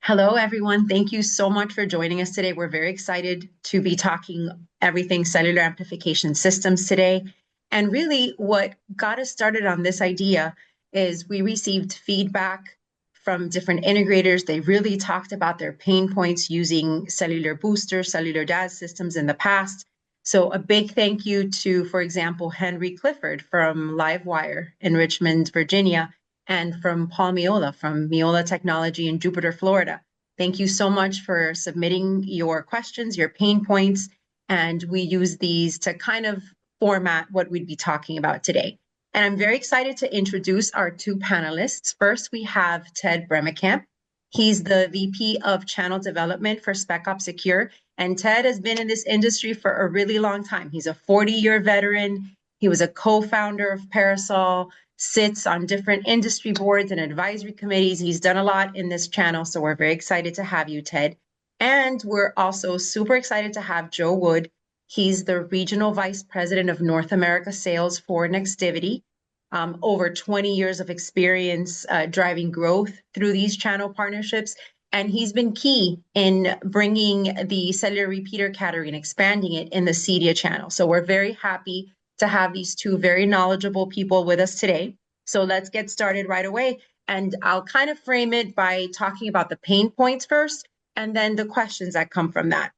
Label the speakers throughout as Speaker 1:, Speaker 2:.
Speaker 1: Hello, everyone. Thank you so much for joining us today. We're very excited to be talking everything cellular amplification systems today. And really, what got us started on this idea is we received feedback from different integrators. They really talked about their pain points using cellular boosters, cellular DAS systems in the past. So a big thank you to, for example, Henry Clifford from Livewire in Richmond, Virginia, and from Paul Miola from Miola Technology in Jupiter, Florida. Thank you so much for submitting your questions, your pain points, and we use these to kind of format what we'd be talking about today. And I'm very excited to introduce our two panelists. First, we have Ted Bremekamp. He's the VP of Channel Development for SpecOp Secure. And Ted has been in this industry for a really long time. He's a 40-year veteran. He was a co-founder of Parasol, sits on different industry boards and advisory committees. He's done a lot in this channel, so we're very excited to have you, Ted. And we're also super excited to have Joe Wood. He's the Regional Vice President of North America Sales for Nextivity. Over 20 years of experience driving growth through these channel partnerships. And he's been key in bringing the cellular repeater category and expanding it in the CEDIA channel. So we're very happy to have these two very knowledgeable people with us today. So let's get started right away. And I'll kind of frame it by talking about the pain points first, and then the questions that come from that.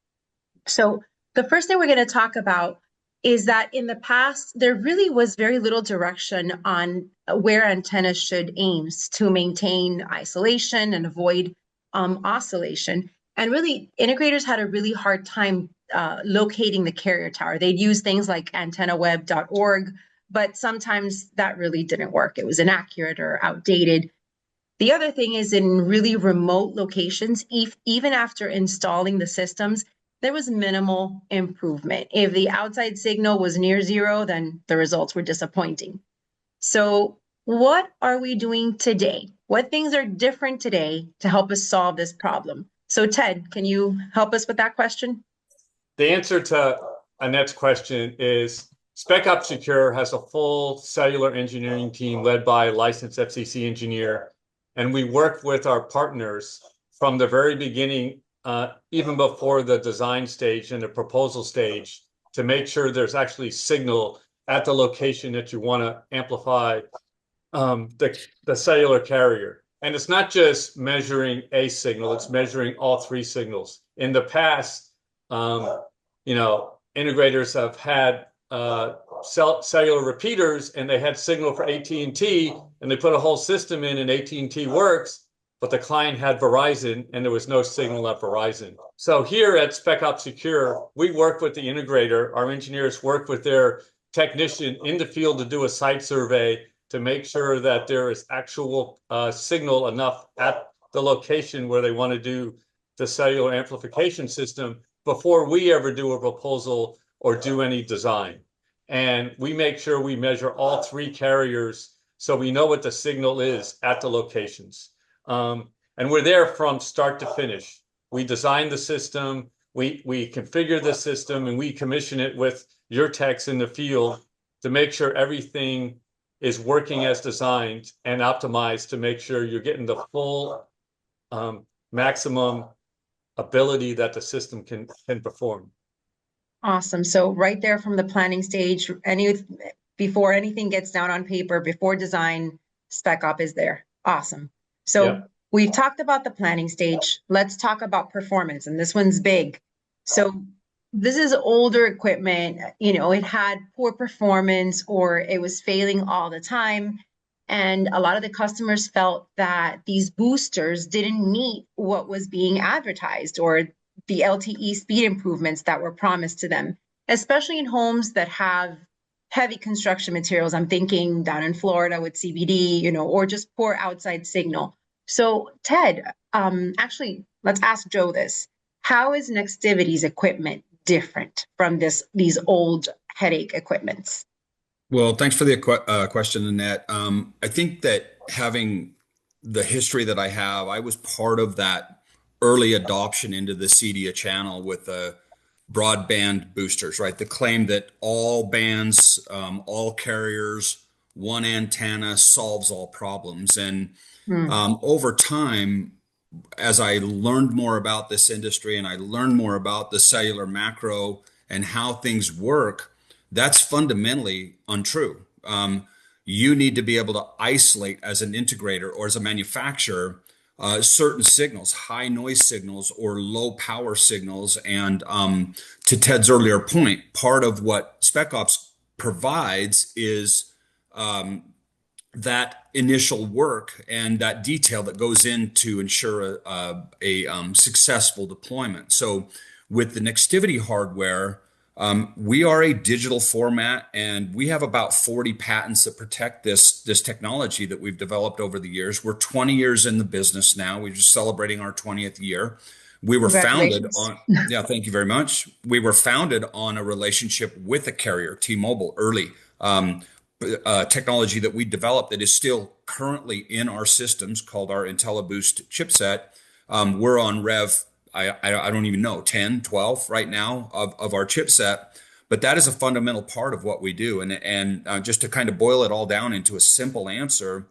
Speaker 1: So the first thing we're going to talk about is that in the past, there really was very little direction on where antennas should aim to maintain isolation and avoid oscillation. And really, integrators had a really hard time locating the carrier tower. They'd use things like antennaweb.org, but sometimes that really didn't work. It was inaccurate or outdated. The other thing is in really remote locations, even after installing the systems, there was minimal improvement. If the outside signal was near zero, then the results were disappointing. So what are we doing today? What things are different today to help us solve this problem? So Ted, can you help us with that question?
Speaker 2: The answer to Annette's question is SpecOp Secure has a full cellular engineering team led by a licensed FCC engineer. And we work with our partners from the very beginning, even before the design stage and the proposal stage, to make sure there's actually signal at the location that you want to amplify the cellular carrier. And it's not just measuring a signal, it's measuring all three signals. In the past, integrators have had cellular repeaters, and they had signal for AT&T, and they put a whole system in, and AT&T works, but the client had Verizon, and there was no signal at Verizon. So here at SpecOp Secure, we work with the integrator. Our engineers work with their technician in the field to do a site survey to make sure that there is actual signal enough at the location where they want to do the cellular amplification system before we ever do a proposal or do any design. And we make sure we measure all three carriers so we know what the signal is at the locations. And we're there from start to finish. We design the system, we configure the system, and we commission it with your techs in the field to make sure everything is working as designed and optimized to make sure you're getting the full maximum ability that the system can perform.
Speaker 1: Awesome. So right there from the planning stage, before anything gets down on paper, before design, SpecOp is there. Awesome. So we've talked about the planning stage. Let's talk about performance, and this one's big. So this is older equipment, it had poor performance or it was failing all the time. And a lot of the customers felt that these boosters didn't meet what was being advertised or the LTE speed improvements that were promised to them, especially in homes that have heavy construction materials. I'm thinking down in Florida with CBD, or just poor outside signal. So Ted, actually, let's ask Joe this. How is Nextivity's equipment different from these old headache equipments?
Speaker 3: Well, thanks for the question, Annette. I think that having the history that I have, I was part of that early adoption into the CEDIA channel with the broadband boosters, right? The claim that all bands, all carriers, one antenna solves all problems. And
Speaker 1: Hmm.
Speaker 3: over time, as I learned more about this industry and I learned more about the cellular macro and how things work, that's fundamentally untrue. You need to be able to isolate as an integrator or as a manufacturer certain signals, high noise signals or low power signals. And to Ted's earlier point, part of what SpecOps provides is that initial work and that detail that goes in to ensure a successful deployment. So with the Nextivity hardware, we are a digital format, and we have about 40 patents that protect this technology that we've developed over the years. We're 20 years in the business now. We're just celebrating our 20th year. We were founded
Speaker 1: Congratulations.
Speaker 3: on, yeah, thank you very much. We were founded on a relationship with a carrier, T-Mobile, early. Technology that we developed that is still currently in our systems called our IntelliBoost chipset. We're on Rev, I don't even know, 10, 12 right now of our chipset. But that is a fundamental part of what we do. And just to kind of boil it all down into a simple answer,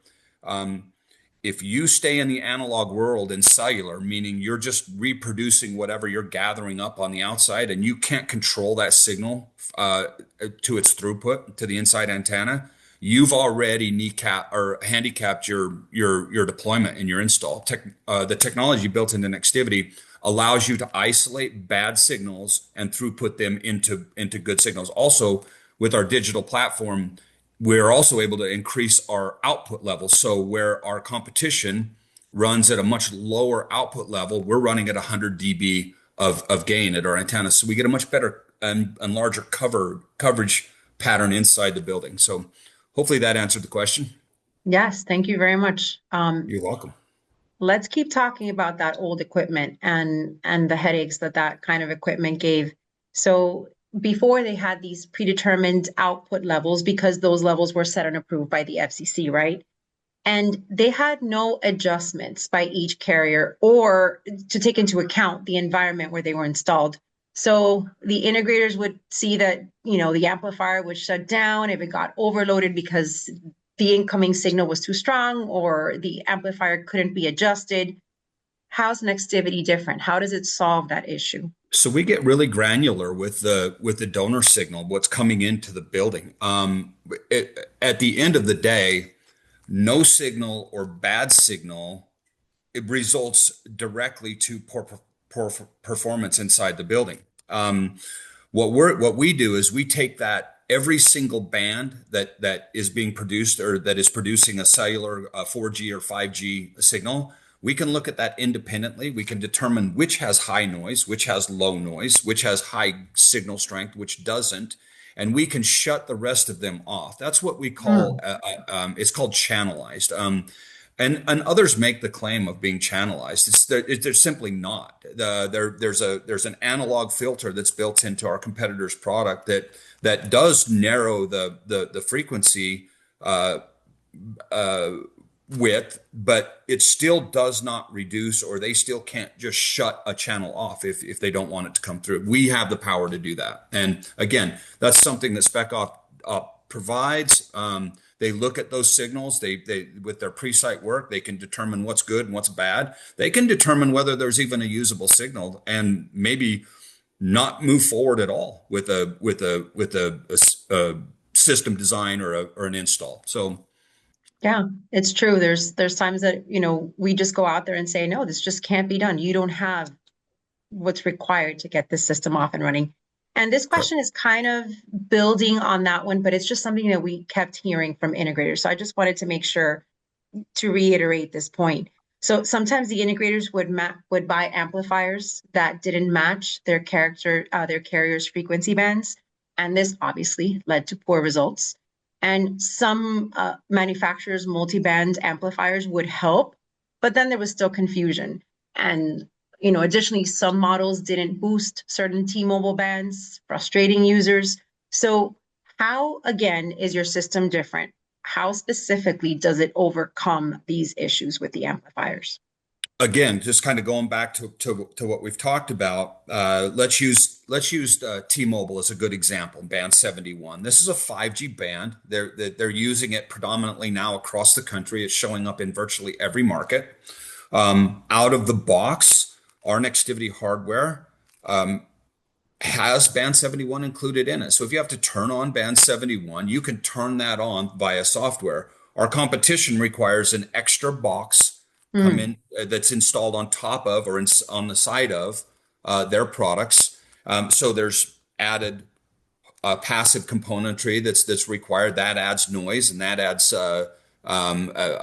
Speaker 3: if you stay in the analog world in cellular, meaning you're just reproducing whatever you're gathering up on the outside, and you can't control that signal to its throughput to the inside antenna, you've already kneecap or handicapped your deployment and your install. The technology built into Nextivity allows you to isolate bad signals and throughput them into good signals. Also, with our digital platform, we're also able to increase our output levels. So where our competition runs at a much lower output level, we're running at 100 dB of gain at our antennas. So we get a much better and larger coverage pattern inside the building. So hopefully that answered the question.
Speaker 1: Yes, thank you very much.
Speaker 3: You're welcome.
Speaker 1: Let's keep talking about that old equipment and the headaches that that kind of equipment gave. So before they had these predetermined output levels because those levels were set and approved by the FCC, right? And they had no adjustments by each carrier or to take into account the environment where they were installed. So the integrators would see that, the amplifier would shut down if it got overloaded because the incoming signal was too strong or the amplifier couldn't be adjusted. How's Nextivity different? How does it solve that issue?
Speaker 3: So we get really granular with the donor signal, what's coming into the building. At the end of the day, no signal or bad signal, it results directly to poor performance inside the building. What we do is we take that every single band that is being produced or that is producing a cellular 4G or 5G signal. We can look at that independently. We can determine which has high noise, which has low noise, which has high signal strength, which doesn't, and we can shut the rest of them off. That's what we call it's called channelized. And others make the claim of being channelized. They're simply not. There's an analog filter that's built into our competitor's product that does narrow the frequency width, but it still does not reduce, or they still can't just shut a channel off if they don't want it to come through. We have the power to do that. And again, that's something that SpecOp provides. They look at those signals. They with their pre-site work, they can determine what's good and what's bad. They can determine whether there's even a usable signal, and maybe not move forward at all with a system design or an install. So
Speaker 1: Yeah, it's true. There's times that, we just go out there and say, no, this just can't be done. You don't have what's required to get this system off and running. And this
Speaker 3: correct.
Speaker 1: question is kind of building on that one, but it's just something that we kept hearing from integrators. So I just wanted to make sure to reiterate this point. So sometimes the integrators would buy amplifiers that didn't match their carrier's frequency bands, and this obviously led to poor results. And some manufacturers' multi-band amplifiers would help, but then there was still confusion. And additionally, some models didn't boost certain T-Mobile bands, frustrating users. So how, again, is your system different? How specifically does it overcome these issues with the amplifiers?
Speaker 3: Again, just kind of going back to what we've talked about, let's use use T-Mobile as a good example. Band 71. This is a 5G band. They're using it predominantly now across the country. It's showing up in virtually every market. Out of the box, our Nextivity hardware has band 71 included in it. So if you have to turn on band 71, you can turn that on via software. Our competition requires an extra box come
Speaker 1: Mm.
Speaker 3: in that's installed on top of or on the side of their products. So there's added passive componentry that's required. That adds noise and that adds a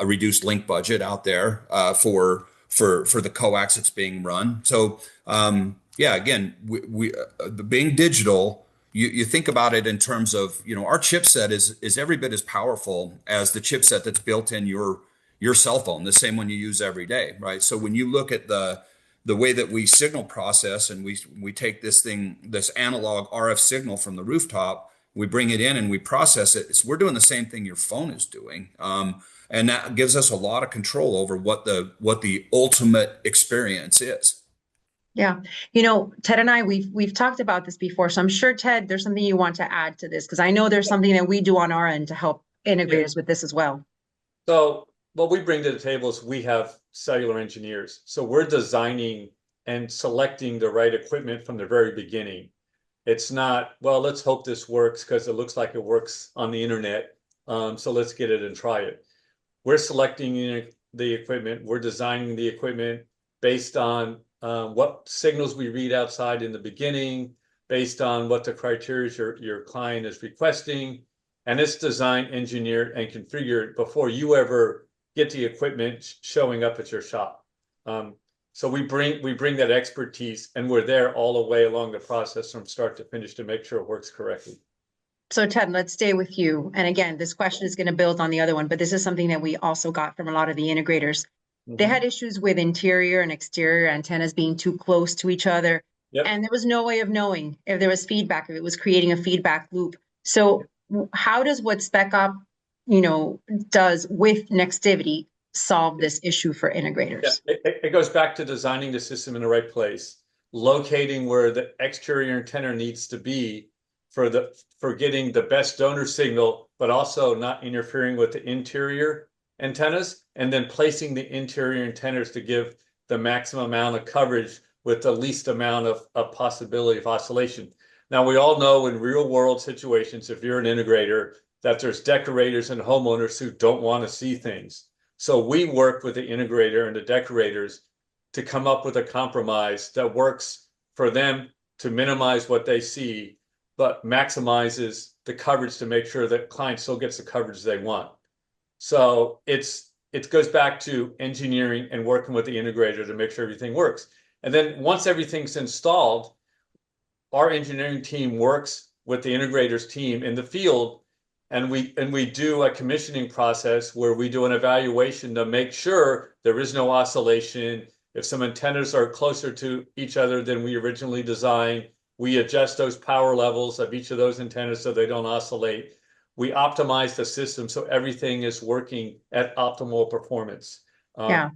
Speaker 3: reduced link budget out there for the coax that's being run. So yeah, again, we being digital, you think about it in terms of, our chipset is every bit as powerful as the chipset that's built in your cell phone, the same one you use every day, right? So when you look at the way that we signal process and we take this analog RF signal from the rooftop, we bring it in and we process it. We're doing the same thing your phone is doing. And that gives us a lot of control over what the ultimate experience is.
Speaker 1: Yeah. Ted and I, we've talked about this before. So I'm sure, Ted, there's something you want to add to this because I know there's something that we do on our end to help
Speaker 2: Yeah.
Speaker 1: integrators with this as well.
Speaker 2: So what we bring to the table is we have cellular engineers. So we're designing and selecting the right equipment from the very beginning. It's not, well, let's hope this works because it looks like it works on the internet. So let's get it and try it. We're selecting the equipment. We're designing the equipment based on what signals we read outside in the beginning, based on what the criteria your client is requesting. And it's designed, engineered, and configured before you ever get the equipment showing up at your shop. So we bring that expertise, and we're there all the way along the process from start to finish to make sure it works correctly.
Speaker 1: So Ted, let's stay with you. And again, this question is going to build on the other one, but this is something that we also got from a lot of the integrators. They had issues with interior and exterior antennas being too close to each other.
Speaker 2: Yep.
Speaker 1: And there was no way of knowing if there was feedback, if it was creating a feedback loop. So how does what SpecOp, does with Nextivity solve this issue for integrators?
Speaker 2: Yeah, it goes back to designing the system in the right place, locating where the exterior antenna needs to be for getting the best donor signal, but also not interfering with the interior antennas, and then placing the interior antennas to give the maximum amount of coverage with the least amount of possibility of oscillation. Now, we all know in real world situations, if you're an integrator, that there's decorators and homeowners who don't want to see things. So we work with the integrator and the decorators to come up with a compromise that works for them to minimize what they see, but maximizes the coverage to make sure that client still gets the coverage they want. So it goes back to engineering and working with the integrator to make sure everything works. And then once everything's installed, our engineering team works with the integrators team in the field, and we do a commissioning process where we do an evaluation to make sure there is no oscillation. If some antennas are closer to each other than we originally designed, we adjust those power levels of each of those antennas so they don't oscillate. We optimize the system so everything is working at optimal performance.
Speaker 1: Yeah.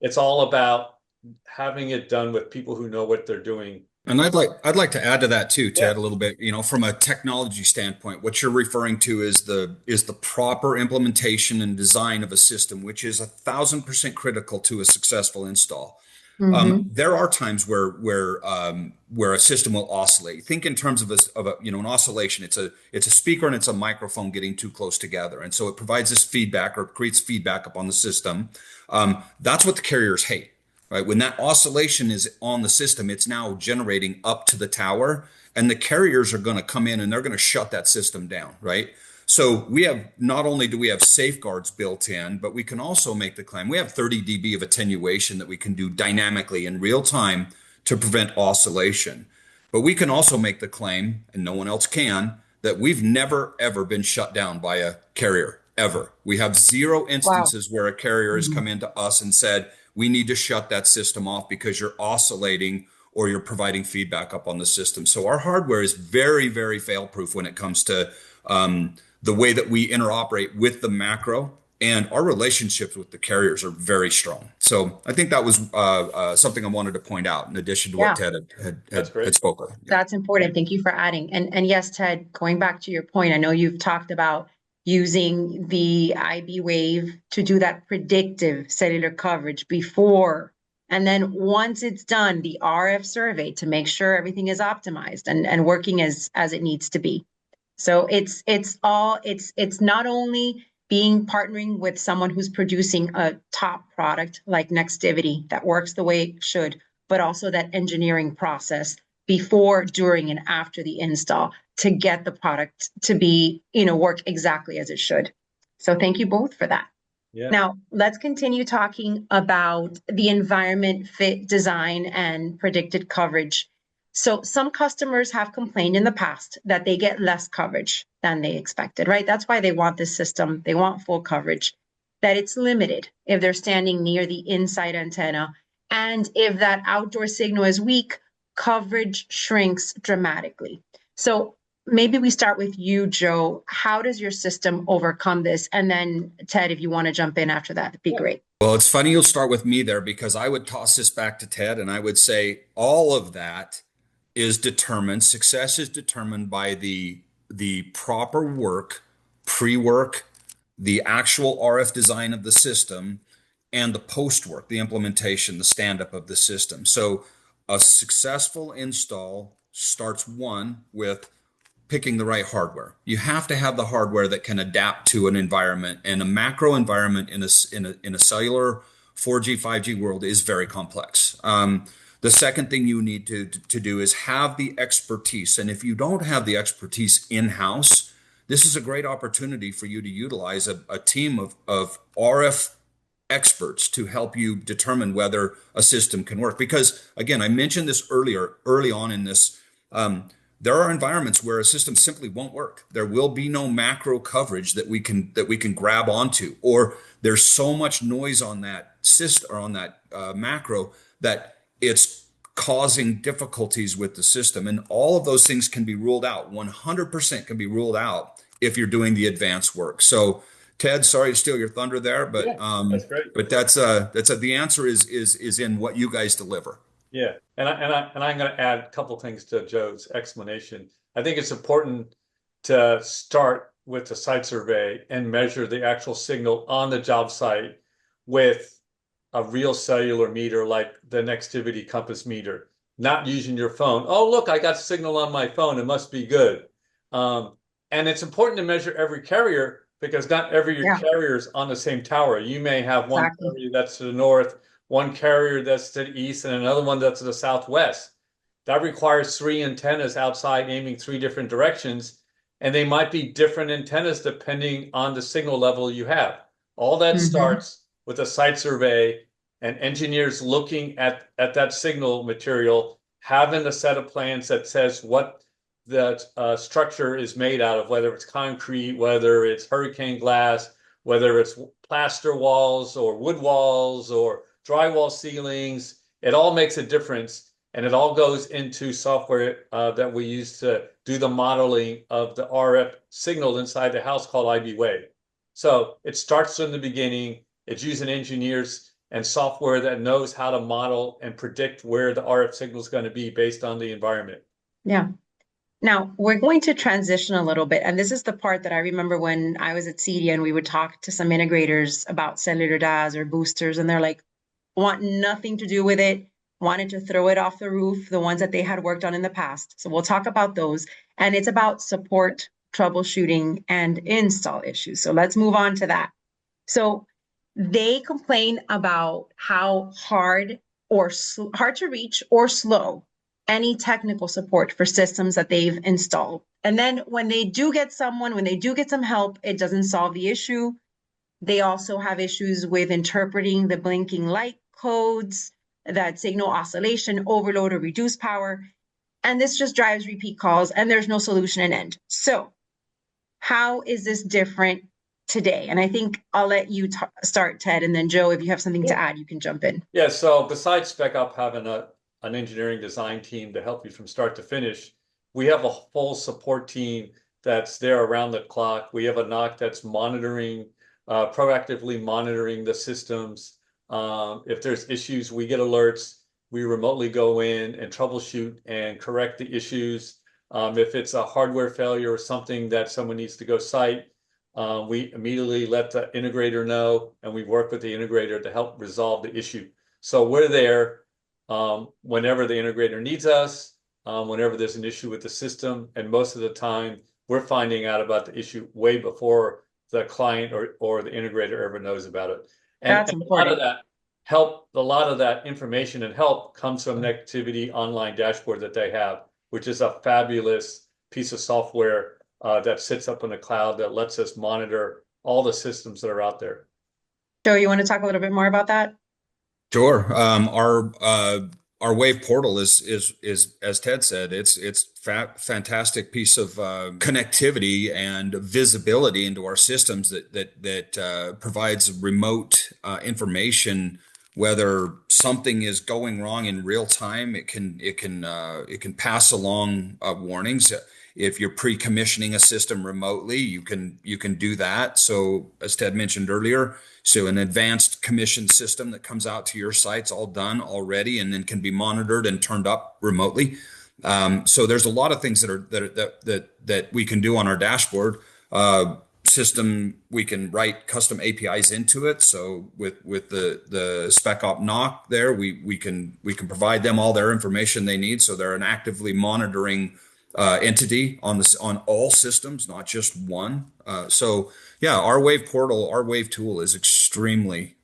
Speaker 2: It's all about having it done with people who know what they're doing.
Speaker 3: And I'd like to add to that too, Ted,
Speaker 2: Yeah.
Speaker 3: a little bit. From a technology standpoint, what you're referring to is the proper implementation and design of a system, which is 1,000% critical to a successful install. There are times where a system will oscillate. Think in terms of an oscillation. It's a speaker and it's a microphone getting too close together, and so it provides this feedback or creates feedback upon the system. That's what the carriers hate. Right? When that oscillation is on the system, it's now generating up to the tower, and the carriers are going to come in and they're going to shut that system down, right? So not only do we have safeguards built in, but we can also make the claim. We have 30 dB of attenuation that we can do dynamically in real time to prevent oscillation. But we can also make the claim, and no one else can, that we've never, ever been shut down by a carrier, ever. We have zero instances where a carrier has come into us and said, we need to shut that system off because you're oscillating or you're providing feedback up on the system. So our hardware is very, very fail-proof when it comes to the way that we interoperate with the macro And our relationships with the carriers are very strong. So I think that was something I wanted to point out in addition to what
Speaker 1: Yeah.
Speaker 3: Ted
Speaker 2: That's
Speaker 3: had
Speaker 2: great.
Speaker 3: spoken. Yeah.
Speaker 1: That's important. Thank you for adding. And yes, Ted, going back to your point, I know you've talked about using the IB wave to do that predictive cellular coverage before. And then once it's done, the RF survey to make sure everything is optimized and working as it needs to be. So it's not only being partnering with someone who's producing a top product like Nextivity that works the way it should, but also that engineering process before, during, and after the install to get the product to be, work exactly as it should. So thank you both for that.
Speaker 2: Yeah.
Speaker 1: Now, let's continue talking about the environment fit design and predicted coverage. So some customers have complained in the past that they get less coverage than they expected, right? That's why they want this system. They want full coverage, that it's limited if they're standing near the inside antenna. And if that outdoor signal is weak, coverage shrinks dramatically. So maybe we start with you, Joe. How does your system overcome this? And then Ted, if you want to jump in after that, it'd be great.
Speaker 3: Well, it's funny you'll start with me there because I would toss this back to Ted and I would say all of that is determined, success is determined by the proper work, pre-work, the actual RF design of the system, and the post work, the implementation, the stand-up of the system. So a successful install starts one with picking the right hardware. You have to have the hardware that can adapt to an environment, and a macro environment in a cellular 4G 5G world is very complex. The second thing you need to do is have the expertise, and if you don't have the expertise in house, this is a great opportunity for you to utilize a team of RF experts to help you determine whether a system can work. Because again, I mentioned this early on in this. There are environments where a system simply won't work. There will be no macro coverage that we can grab onto, or there's so much noise on that system or on that macro that it's causing difficulties with the system. And all of those things can be ruled out. 100% can be ruled out if you're doing the advanced work. So, Ted, sorry to steal your thunder there, but
Speaker 2: Yeah, that's great.
Speaker 3: but the answer is in what you guys deliver.
Speaker 2: Yeah, and I'm going to add a couple things to Joe's explanation. I think it's important to start with the site survey and measure the actual signal on the job site with a real cellular meter like the Nextivity compass meter, not using your phone. Oh, look, I got signal on my phone. It must be good. And it's important to measure every carrier because not every carrier is on the same tower. You may have one carrier that's to the north, one carrier that's to the east, and another one that's to the southwest. That requires 3 antennas outside aiming 3 different directions, and they might be different antennas depending on the signal level you have. All that starts with a site survey and engineers looking at that signal material, having a set of plans that says what that structure is made out of, whether it's concrete, whether it's hurricane glass, whether it's plaster walls or wood walls or drywall ceilings. It all makes a difference, and it all goes into software that we use to do the modeling of the RF signal inside the house called IB Wave. So it starts from the beginning. It's using engineers and software that knows how to model and predict where the RF signal is going to be based on the environment.
Speaker 1: Yeah. Now we're going to transition a little bit. And this is the part that I remember when I was at CEDIA and we would talk to some integrators about cellular DAS or boosters, and they're like, want nothing to do with it, wanted to throw it off the roof, the ones that they had worked on in the past. So we'll talk about those. And it's about support, troubleshooting, and install issues. So let's move on to that. So they complain about how hard or hard to reach or slow any technical support for systems that they've installed. And then when they do get some help, it doesn't solve the issue. They also have issues with interpreting the blinking light codes, that signal oscillation, overload or reduce power. And this just drives repeat calls and there's no solution and end. So how is this different today? And I think I'll let you start, Ted, and then Joe, if you have something to add, you can jump in.
Speaker 2: Yeah, so besides SpecOp having an engineering design team to help you from start to finish, we have a full support team that's there around the clock. We have a NOC that's monitoring proactively monitoring the systems. If there's issues, we get alerts. We remotely go in and troubleshoot and correct the issues. If it's a hardware failure or something that someone needs to go site, we immediately let the integrator know, and we work with the integrator to help resolve the issue. So we're there whenever the integrator needs us, whenever there's an issue with the system, and most of the time we're finding out about the issue way before the client or the integrator ever knows about it.
Speaker 1: That's
Speaker 2: And a lot of
Speaker 1: important.
Speaker 2: that help, a lot of that information and help comes from Nextivity online dashboard that they have, which is a fabulous piece of software that sits up in the cloud that lets us monitor all the systems that are out there.
Speaker 1: Joe, you want to talk a little bit more about that?
Speaker 3: Sure. Our Wave portal is as Ted said, it's fantastic piece of connectivity and visibility into our systems that provides remote information. Whether something is going wrong in real time, it can pass along warnings. If you're pre-commissioning a system remotely, you can do that. So as Ted mentioned earlier, so an advanced commission system that comes out to your sites all done already and then can be monitored and turned up remotely. So there's a lot of things that we can do on our dashboard system. We can write custom APIs into it. So with the SpecOp NOC there, we can provide them all their information they need. So they're an actively monitoring entity on all systems, not just one. So yeah, our Wave portal, our Wave tool is extremely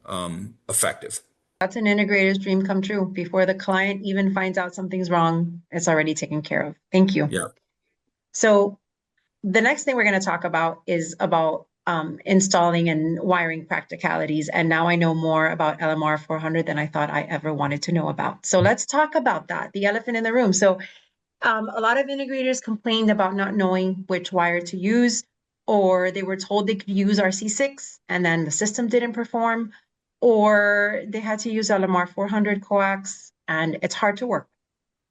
Speaker 3: effective.
Speaker 1: That's an integrator's dream come true. Before the client even finds out something's wrong, it's already taken care of. Thank you.
Speaker 3: Yeah.
Speaker 1: So the next thing we're going to talk about is about installing and wiring practicalities. And now I know more about LMR 400 than I thought I ever wanted to know about. So let's talk about that, the elephant in the room. So a lot of integrators complained about not knowing which wire to use, or they were told they could use RC6 and then the system didn't perform, or they had to use LMR 400 coax and it's hard to work.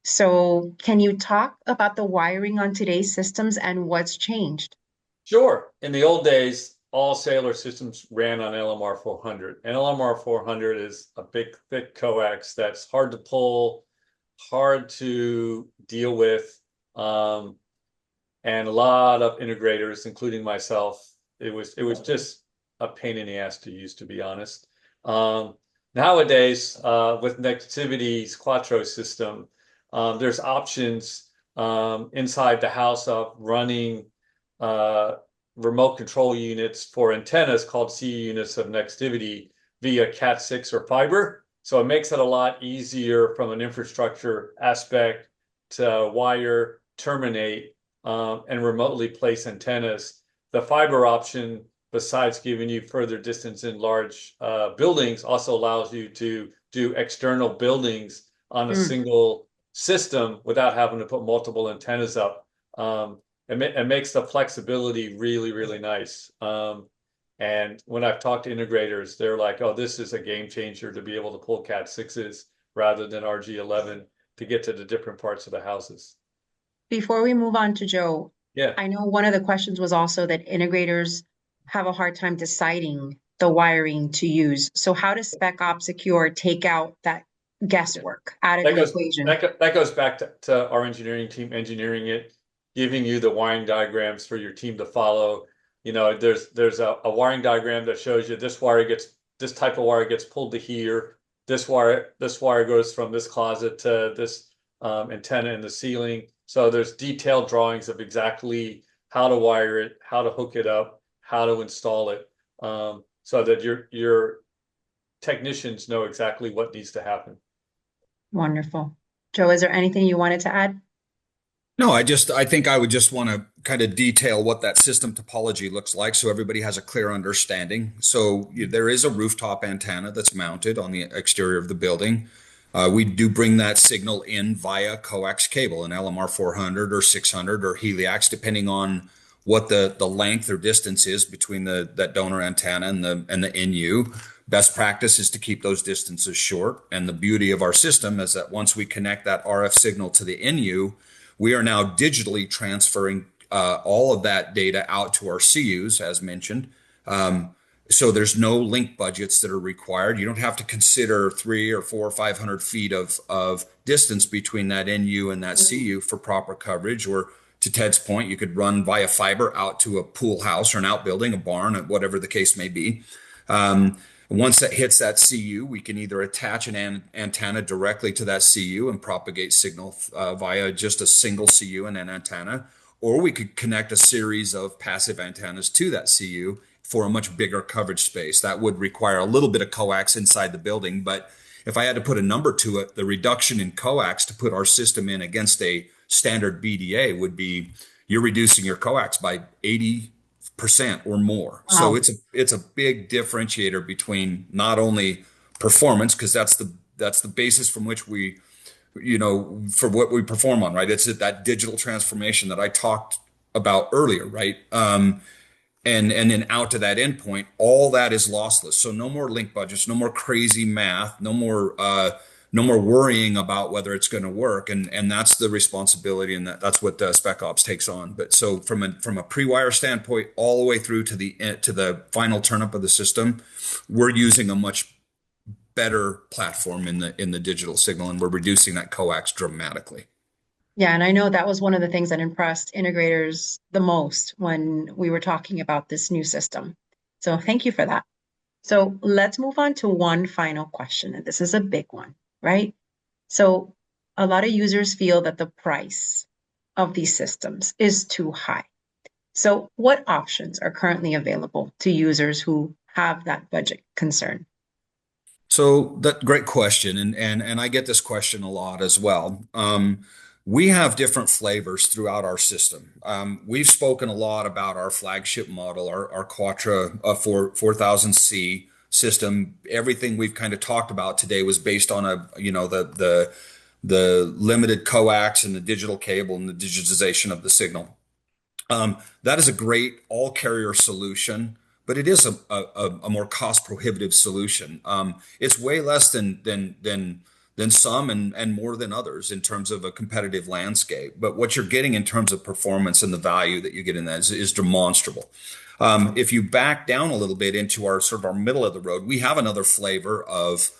Speaker 1: So can you talk about the wiring on today's systems and what's changed?
Speaker 2: Sure. In the old days, all Cellular systems ran on LMR 400. And LMR 400 is a big, thick coax that's hard to pull, hard to deal with. And a lot of integrators, including myself, it was just a pain in the ass to use, to be honest. Nowadays, with Nextivity's Quattro system, there's options inside the house of running remote control units for antennas called CU units of Nextivity via Cat6 or fiber. So it makes it a lot easier from an infrastructure aspect to wire, terminate, and remotely place antennas. The fiber option, besides giving you further distance in large buildings, also allows you to do external buildings on a single system without having to put multiple antennas up. It makes the flexibility really, really nice. And when I've talked to integrators, they're like, oh, this is a game changer to be able to pull Cat6s rather than RG11 to get to the different parts of the houses.
Speaker 1: Before we move on to Joe,
Speaker 2: Yeah.
Speaker 1: I know one of the questions was also that integrators have a hard time deciding the wiring to use. So how does SpecOp Secure take out that guesswork out of the equation?
Speaker 2: That goes back to our engineering team engineering it, giving you the wiring diagrams for your team to follow. You know, there's a wiring diagram that shows you this type of wire gets pulled to here. This wire goes from this closet to this antenna in the ceiling. So there's detailed drawings of exactly how to wire it, how to hook it up, how to install it, so that your technicians know exactly what needs to happen.
Speaker 1: Wonderful. Joe, is there anything you wanted to add?
Speaker 3: No, I think I would just want to kind of detail what that system topology looks like so everybody has a clear understanding. So there is a rooftop antenna that's mounted on the exterior of the building. We do bring that signal in via coax cable, an LMR 400 or 600 or Heliax, depending on what the length or distance is between that donor antenna and the NU. Best practice is to keep those distances short. And the beauty of our system is that once we connect that RF signal to the NU, we are now digitally transferring all of that data out to our CUs, as mentioned. So there's no link budgets that are required. You don't have to consider 300 or 400 or 500 feet of distance between that NU and that CU for proper coverage. Or to Ted's point, you could run via fiber out to a pool house or an outbuilding, a barn, whatever the case may be. Once that hits that CU, we can either attach an antenna directly to that CU and propagate signal via just a single CU and an antenna, or we could connect a series of passive antennas to that CU for a much bigger coverage space. That would require a little bit of coax inside the building, but if I had to put a number to it, the reduction in coax to put our system in against a standard BDA would be you're reducing your coax by 80% or more. So
Speaker 1: Wow.
Speaker 3: it's a big differentiator between not only performance, because that's the basis from which we, for what we perform on, right? It's that digital transformation that I talked about earlier, right? And then out to that endpoint, all that is lossless. So no more link budgets, no more crazy math, no more worrying about whether it's going to work. And that's the responsibility, and that's what SpecOps takes on. But so from a pre-wire standpoint, all the way through to the final turnup of the system, we're using a much better platform in the digital signal, and we're reducing that coax dramatically.
Speaker 1: Yeah, and I know that was one of the things that impressed integrators the most when we were talking about this new system. So thank you for that. So let's move on to one final question, and this is a big one, right? So a lot of users feel that the price of these systems is too high. So what options are currently available to users who have that budget concern?
Speaker 3: So that great question, and I get this question a lot as well. We have different flavors throughout our system. We've spoken a lot about our flagship model, our Quattro 4000C system. Everything we've kind of talked about today was based on the limited coax and the digital cable and the digitization of the signal. That is a great all carrier solution, but it is a more cost prohibitive solution. It's way less than some and more than others in terms of a competitive landscape. But what you're getting in terms of performance and the value that you get in that is demonstrable. If you back down a little bit into our sort of our middle of the road, we have another flavor of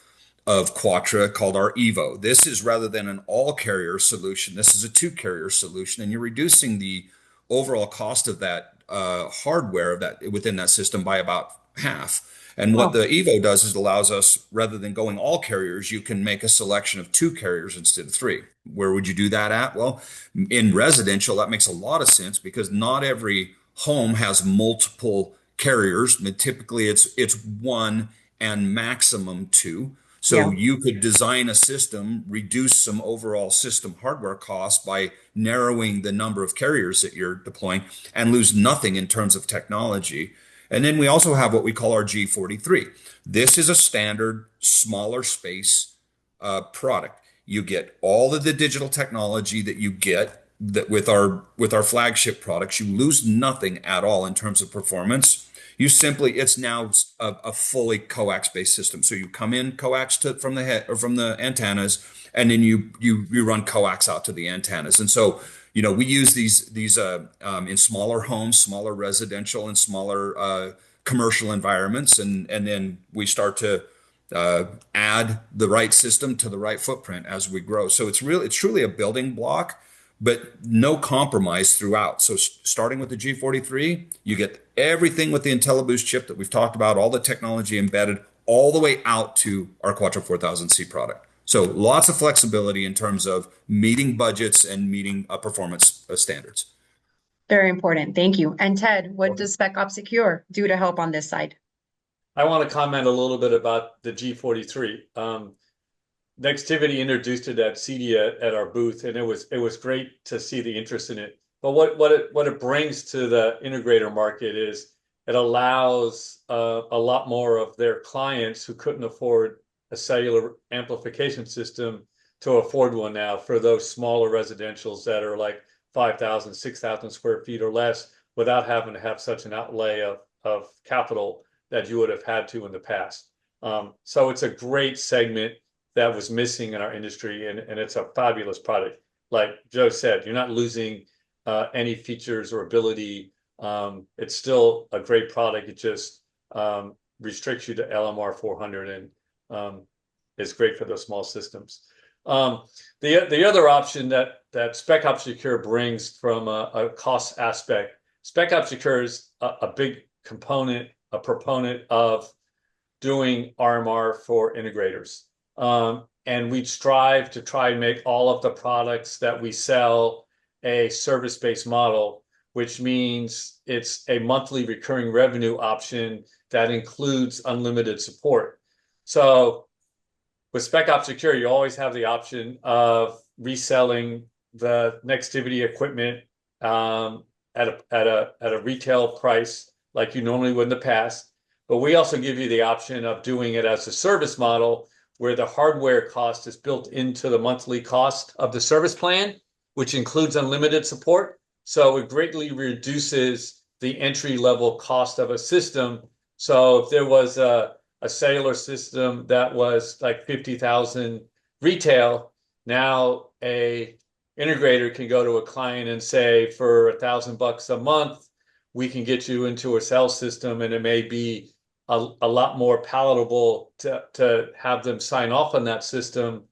Speaker 3: Quattro called our Evo. This is rather than an all carrier solution, this is a two carrier solution, and you're reducing the overall cost of that hardware that within that system by about half. And what
Speaker 1: Oh,
Speaker 3: the Evo does is it allows us, rather than going all carriers, you can make a selection of two carriers instead of three. Where would you do that at? Well, in residential, that makes a lot of sense because not every home has multiple carriers. Typically, it's one and maximum two.
Speaker 1: yeah.
Speaker 3: So you could design a system, reduce some overall system hardware costs by narrowing the number of carriers that you're deploying and lose nothing in terms of technology. And then we also have what we call our G43. This is a standard smaller space product. You get all of the digital technology that you get that with our flagship products. You lose nothing at all in terms of performance. It's now a fully coax based system. So you come in coax from the head or from the antennas, and then you run coax out to the antennas. And so we use these in smaller homes, smaller residential, and smaller commercial environments, and then we start to add the right system to the right footprint as we grow. So it's truly a building block, but no compromise throughout. So starting with the G43, you get everything with the IntelliBoost chip that we've talked about, all the technology embedded, all the way out to our Quattro 4000C product. So lots of flexibility in terms of meeting budgets and meeting performance standards.
Speaker 1: Very important. Thank you. And Ted, what does SpecOp Secure do to help on this side?
Speaker 2: I want to comment a little bit about the G43. Nextivity introduced it at CEDIA at our booth, and it was great to see the interest in it. But what it brings to the integrator market is it allows a lot more of their clients who couldn't afford a cellular amplification system to afford one now for those smaller residentials that are like 5,000, 6,000 square feet or less without having to have such an outlay of capital that you would have had to in the past. So it's a great segment that was missing in our industry, and it's a fabulous product. Like Joe said, you're not losing any features or ability. It's still a great product. It just restricts you to LMR 400 and is great for those small systems. The other option that SpecOp Secure brings from a cost aspect, SpecOp Secure is a big component, a proponent of doing RMR for integrators. And we strive to try and make all of the products that we sell a service-based model, which means it's a monthly recurring revenue option that includes unlimited support. So with SpecOp Secure, you always have the option of reselling the Nextivity equipment at a retail price like you normally would in the past. But we also give you the option of doing it as a service model where the hardware cost is built into the monthly cost of the service plan, which includes unlimited support. So it greatly reduces the entry-level cost of a system. So if there was a cellular system that was like 50,000 retail, now a integrator can go to a client and say, for $1,000 a month, we can get you into a cell system, and it may be a lot more palatable to have them sign off on that system.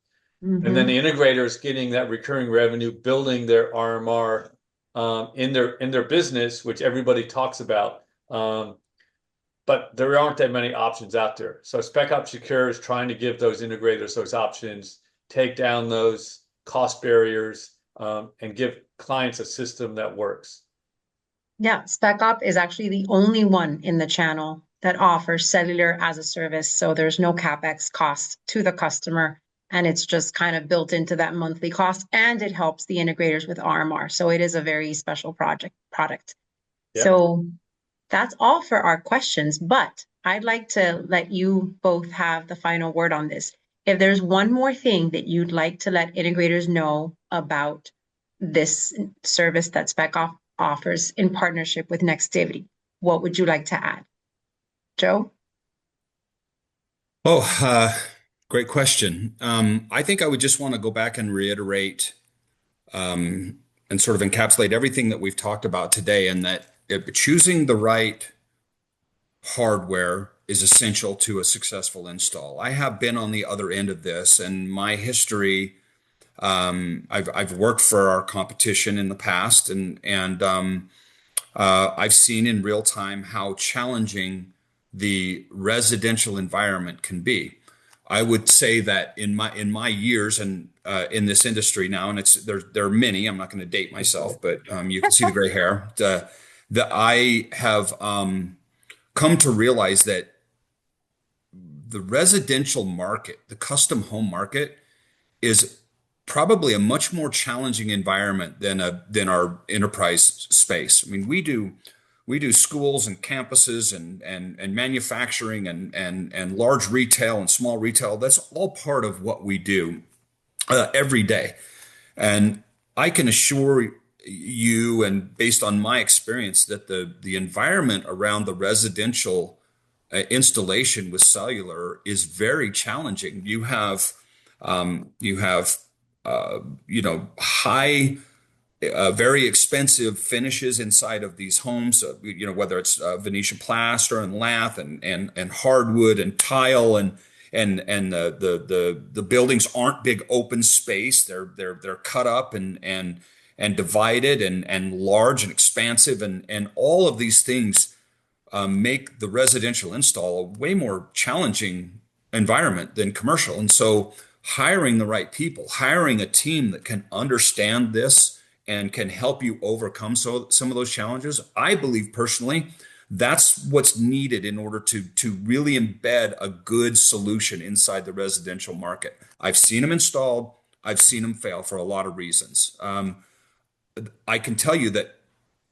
Speaker 2: Mm-hmm. And then the integrator is getting that recurring revenue, building their RMR in their business, which everybody talks about. But there aren't that many options out there. So SpecOp Secure is trying to give those integrators those options, take down those cost barriers, and give clients a system that works.
Speaker 1: Yeah, SpecOp is actually the only one in the channel that offers cellular as a service. So there's no CapEx cost to the customer, and it's just kind of built into that monthly cost, and it helps the integrators with RMR. So it is a very special product. Yep. So that's all for our questions, but I'd like to let you both have the final word on this. If there's one more thing that you'd like to let integrators know about this service that SpecOp offers in partnership with Nextivity, what would you like to add? Joe?
Speaker 3: Great question. I think I would just want to go back and reiterate and sort of encapsulate everything that we've talked about today, and that choosing the right hardware is essential to a successful install. I have been on the other end of this, and my history, I've worked for our competition in the past, and I've seen in real time how challenging the residential environment can be. I would say that in my years and in this industry now, and there are many. I'm not going to date myself, but you can see the gray hair. That I have come to realize that the residential market, the custom home market, is probably a much more challenging environment than our enterprise space. I mean, we do schools and campuses and manufacturing and large retail and small retail. That's all part of what we do every day. And I can assure you, and based on my experience, that the environment around the residential installation with cellular is very challenging. You have high, very expensive finishes inside of these homes. Whether it's Venetia plaster and lath and hardwood and tile and the buildings aren't big open space. They're cut up and divided and large and expansive, and all of these things make the residential install a way more challenging environment than commercial. And so hiring the right people, hiring a team that can understand this and can help you overcome some of those challenges, I believe personally, that's what's needed in order to really embed a good solution inside the residential market. I've seen them installed. I've seen them fail for a lot of reasons. I can tell you that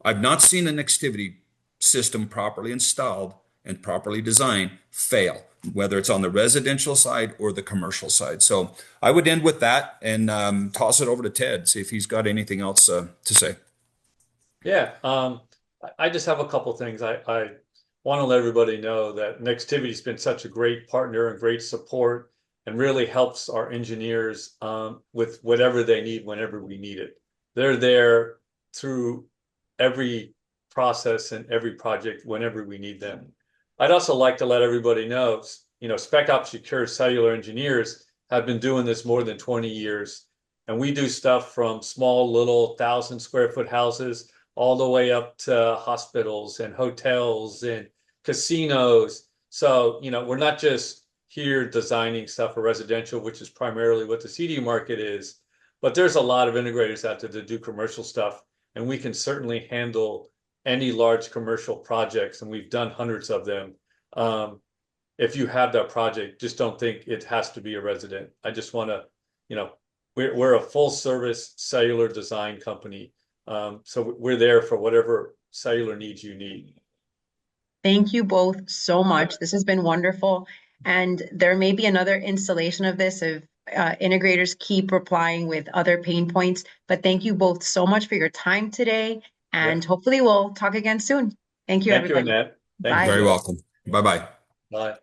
Speaker 3: I've not seen an Nextivity system properly installed and properly designed fail, whether it's on the residential side or the commercial side. So I would end with that and toss it over to Ted, see if he's got anything else to say.
Speaker 2: Yeah, I just have a couple things. I want to let everybody know that Nextivity's been such a great partner and great support, and really helps our engineers with whatever they need whenever we need it. They're there through every process and every project whenever we need them. I'd also like to let everybody know, SpecOp Secure cellular engineers have been doing this more than 20 years. And we do stuff from small little 1,000 square foot houses all the way up to hospitals and hotels and casinos. So, we're not just here designing stuff for residential, which is primarily what the CD market is, but there's a lot of integrators out there that do commercial stuff, and we can certainly handle any large commercial projects, and we've done hundreds of them. If you have that project, just don't think it has to be a resident. I just want to, we're a full service cellular design company. So we're there for whatever cellular needs you need.
Speaker 1: Thank you both so much. This has been wonderful. And there may be another installation of this if integrators keep replying with other pain points. But thank you both so much for your time today. And hopefully we'll talk again soon. Thank you,
Speaker 2: Thank you,
Speaker 1: everybody.
Speaker 2: Annette. Thank
Speaker 1: Bye.
Speaker 3: Very
Speaker 2: you.
Speaker 3: welcome. Bye-bye.
Speaker 2: Bye.